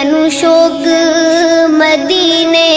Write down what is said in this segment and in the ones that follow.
मैनू शौक मदीने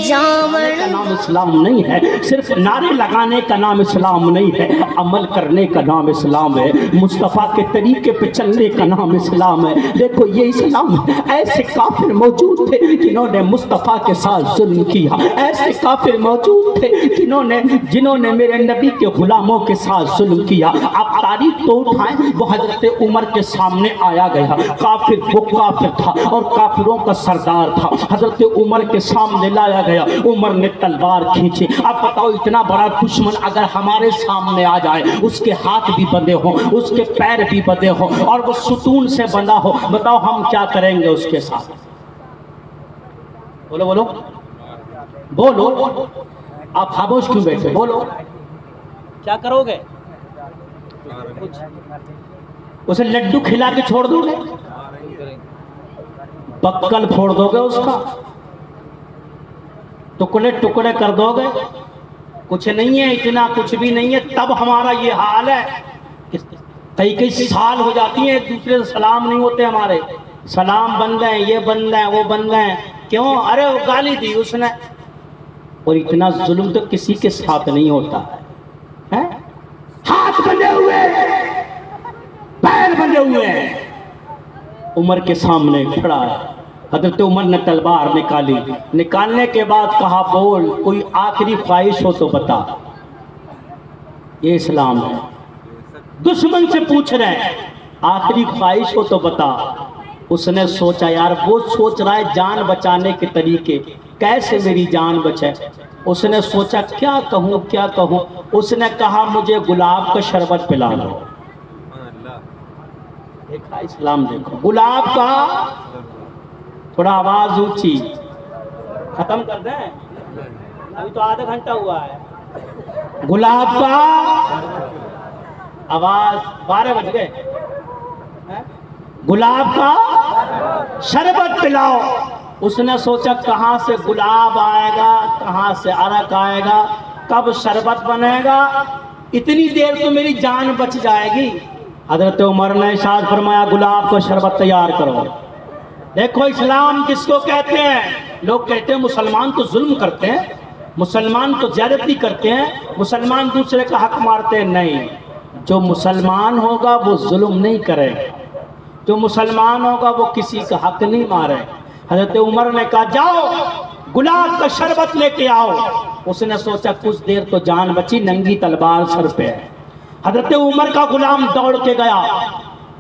जावण का नाम इस्लाम नहीं है, सिर्फ नारे लगाने का नाम इस्लाम नहीं है, अमल करने का नाम इस्लाम है, मुस्तफ़ा के तरीके पे चलने का नाम इस्लाम है। देखो ये इस्लाम है। ऐसे काफिर मौजूद थे जिन्होंने मुस्तफ़ा के साथ जुल्म किया, ऐसे काफिर मौजूद थे जिन्होंने मेरे नबी के गुलामों के साथ जुल्म किया। आप तारीख तो उठाएं, वो हजरत उमर के सामने आया गया, काफिर वो काफिर था और काफिरों का सरदार था, हजरत उमर के सामने लाया गया। उमर ने तलवार खींची। अब बताओ इतना बड़ा दुश्मन अगर हमारे सामने आ जाए, उसके हाथ भी बंधे हो, उसके पैर भी बंधे हो और वो सुतून से बंधा हो, बताओ हम क्या करेंगे उसके साथ? बोलो बोलो बोलो, आप खामोश क्यों बैठे? बोलो क्या करोगे? उसे लड्डू खिला के छोड़ दोगे? बक्कल फोड़ दोगे उसका? टुकड़े टुकड़े कर दोगे? कुछ नहीं है, इतना कुछ भी नहीं है। तब हमारा ये हाल है। कई कई साल हो जाती है एक दूसरे से सलाम नहीं होते हमारे, सलाम बन गए, ये बन गए, वो बन गए। क्यों? अरे वो गाली दी उसने। और इतना जुल्म तो किसी के साथ नहीं होता है? हाथ बंधे हुए, पैर बंधे हुए हैं, उमर के सामने खड़ा है। हजरत उमर ने तलवार निकाली, निकालने के बाद कहा बोल, कोई आखिरी ख्वाहिश हो तो बता। ये इस्लाम है। दुश्मन से पूछ रहे हैं आखिरी ख्वाहिश हो तो बता। उसने सोचा यार, वो सोच रहा है जान बचाने के तरीके, कैसे मेरी जान बचे। उसने सोचा क्या कहूँ क्या कहूँ। उसने कहा मुझे गुलाब का शरबत पिला दो। देखा इस्लाम, देखो गुलाब का, थोड़ा आवाज ऊंची, खत्म कर दें, अभी तो आधा घंटा हुआ है। गुलाब का आवाज, 12 बज गए। गुलाब का शरबत पिलाओ। उसने सोचा कहाँ से गुलाब आएगा, कहाँ से अरक आएगा, कब शरबत बनेगा, इतनी देर तो मेरी जान बच जाएगी। हजरत उमर ने इरशाद फरमाया गुलाब का शरबत तैयार करो। देखो इस्लाम किसको कहते हैं? लोग कहते हैं मुसलमान तो जुल्म करते हैं, मुसलमान तो ज्यादती करते हैं, मुसलमान दूसरे का हक मारते हैं। नहीं, जो मुसलमान होगा वो जुल्म नहीं करेगा, जो मुसलमान होगा वो किसी का हक नहीं मारे। हजरत उमर ने कहा जाओ गुलाब का शरबत लेके आओ। उसने सोचा कुछ देर तो जान बची, नंगी तलवार सर पे है। हजरत उमर का गुलाम दौड़ के गया,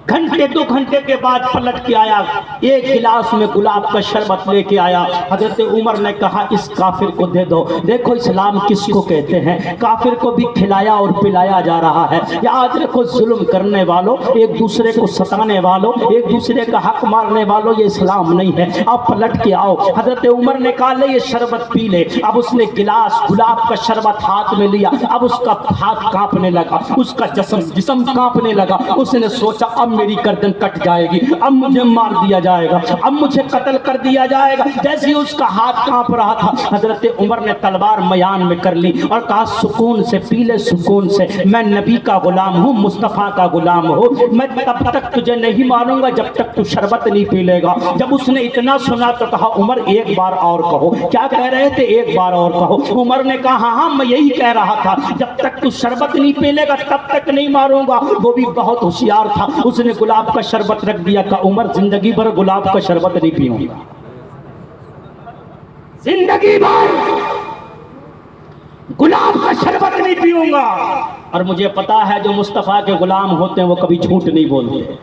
घंटे 2 घंटे के बाद पलट के आया, एक गिलास में गुलाब का शरबत लेके आया। हजरत उमर ने कहा इस काफिर को दे दो। देखो इस्लाम किसको कहते हैं? काफिर को भी खिलाया और पिलाया जा रहा है। याद रखो, जुल्म करने वालों, एक दूसरे को सताने वालों, एक दूसरे का हक मारने वालों, ये इस्लाम नहीं है। अब पलट के आओ। हजरत उमर ने कहा ले ये शरबत पी ले। अब उसने गिलास गुलाब का शरबत हाथ में लिया। अब उसका हाथ कांपने लगा, उसका जिस्म कांपने लगा। उसने सोचा अब मेरी गर्दन कट जाएगी, अब मुझे मार दिया जाएगा, अब मुझे कत्ल कर दिया जाएगा। जैसे ही उसका हाथ कांप रहा था, हजरत उमर ने तलवार मयान में कर ली और कहा सुकून से पी ले, सुकून से, मैं नबी का गुलाम हूँ, मुस्तफ़ा का गुलाम हूँ, मैं तब तक तुझे नहीं मारूंगा जब तक तू शरबत नहीं पी लेगा। जब उसने इतना सुना तो कहा उमर एक बार और कहो। क्या कह रहे थे? एक बार और कहो। उमर ने कहा हाँ मैं यही कह रहा था, जब तक तू शरबत नहीं पी लेगा तब तक नहीं मारूंगा। वो भी बहुत होशियार था, उसने गुलाब का शरबत रख दिया। का उमर जिंदगी भर गुलाब का शरबत नहीं पीऊंगा, जिंदगी भर गुलाब का शरबत नहीं पीऊंगा। और मुझे पता है जो मुस्तफ़ा के गुलाम होते हैं वो कभी झूठ नहीं बोलते,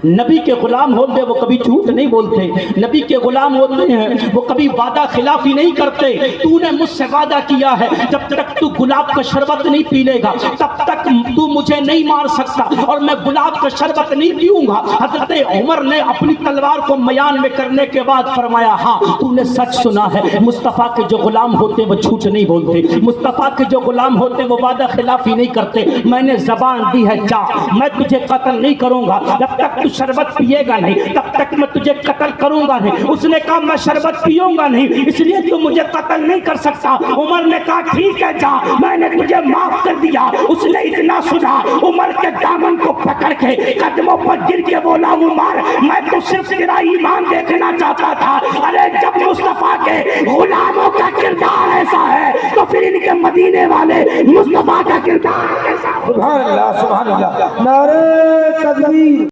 नबी के गुलाम होते वो कभी झूठ नहीं बोलते, नबी के गुलाम होते हैं वो कभी वादा खिलाफी नहीं करते। तूने मुझसे वादा किया है जब तक तू गुलाब का शरबत नहीं पी लेगा तब तक तू मुझे नहीं मार सकता और मैं गुलाब का शरबत नहीं पीऊंगा। हजरत उमर ने अपनी तलवार को मयान में करने के बाद फरमाया हाँ तूने सच सुना है, मुस्तफ़ा के जो गुलाम होते वो झूठ नहीं बोलते, मुस्तफ़ा के जो गुलाम होते वो वादा खिलाफी नहीं करते। मैंने जबान दी है जा, मैं तुझे कत्ल नहीं करूंगा जब तक तक तू शरबत पिएगा नहीं, तब तक मैं तुझे कत्ल करूंगा नहीं। उसने कहा मैं शरबत पीऊंगा नहीं, इसलिए तू मुझे कत्ल नहीं कर सकता। उमर ने कहा ठीक है जा, मैंने तुझे माफ कर दिया। उसने इतना सुना, उमर के दामन को पकड़ के कदमों पर गिर के बोला उमर मैं तो सिर्फ तेरा ईमान देखना चाहता था। अरे जब मुस्तफा के गुलामों का किरदार ऐसा है तो फिर इनके मदीने वाले मुस्तफा का किरदार कैसा? सुभान अल्लाह, सुभान अल्लाह, नारे तकबीर।